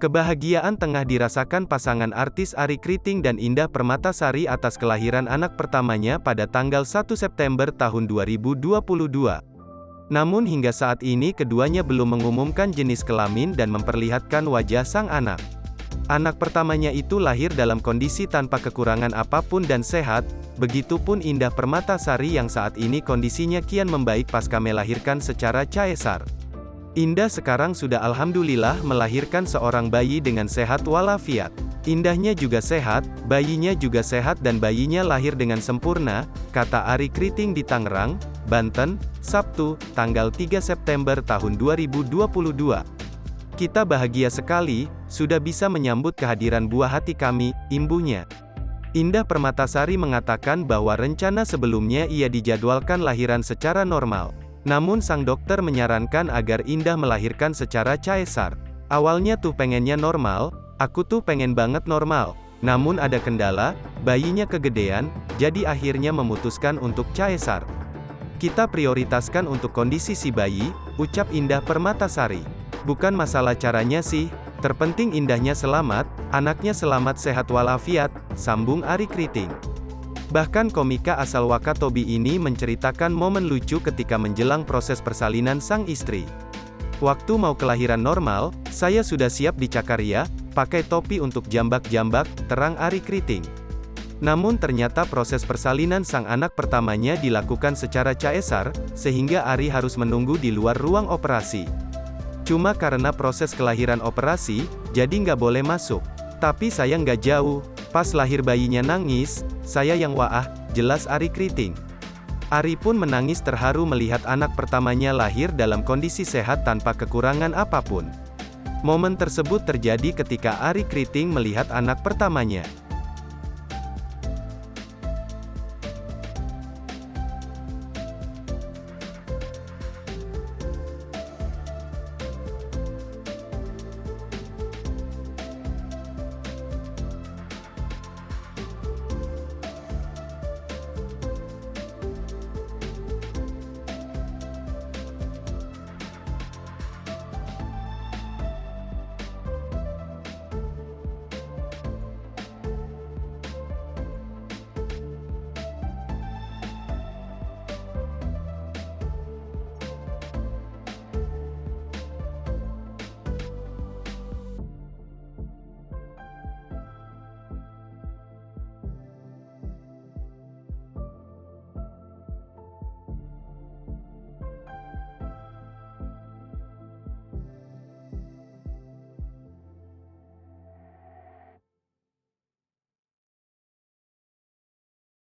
Kebahagiaan tengah dirasakan pasangan artis Arie Kriting dan Indah Permatasari atas kelahiran anak pertamanya pada tanggal 1 September tahun 2022. Namun hingga saat ini keduanya belum mengumumkan jenis kelamin dan memperlihatkan wajah sang anak. Anak pertamanya itu lahir dalam kondisi tanpa kekurangan apapun dan sehat, begitupun Indah Permatasari yang saat ini kondisinya kian membaik pasca melahirkan secara caesar. Indah sekarang sudah alhamdulillah melahirkan seorang bayi dengan sehat walafiat. Indahnya juga sehat, bayinya juga sehat dan bayinya lahir dengan sempurna, kata Arie Kriting di Tangerang, Banten, Sabtu, tanggal 3 September tahun 2022. Kita bahagia sekali, sudah bisa menyambut kehadiran buah hati kami, imbuhnya. Indah Permatasari mengatakan bahwa rencana sebelumnya ia dijadwalkan lahiran secara normal. Namun sang dokter menyarankan agar Indah melahirkan secara caesar. Awalnya tuh pengennya normal, aku tuh pengen banget normal. Namun ada kendala, bayinya kegedean, jadi akhirnya memutuskan untuk caesar. Kita prioritaskan untuk kondisi si bayi, ucap Indah Permatasari. Bukan masalah caranya sih, terpenting Indahnya selamat, anaknya selamat sehat walafiat, sambung Arie Kriting. Bahkan komika asal Wakatobi ini menceritakan momen lucu ketika menjelang proses persalinan sang istri. Waktu mau kelahiran normal, saya sudah siap di Cakarya, pakai topi untuk jambak-jambak, terang Arie Kriting. Namun ternyata proses persalinan sang anak pertamanya dilakukan secara caesar, sehingga Arie harus menunggu di luar ruang operasi. Cuma karena proses kelahiran operasi, jadi nggak boleh masuk. Tapi saya nggak jauh, pas lahir bayinya nangis, saya yang waah, jelas Arie Kriting. Arie pun menangis terharu melihat anak pertamanya lahir dalam kondisi sehat tanpa kekurangan apapun. Momen tersebut terjadi ketika Arie Kriting melihat anak pertamanya.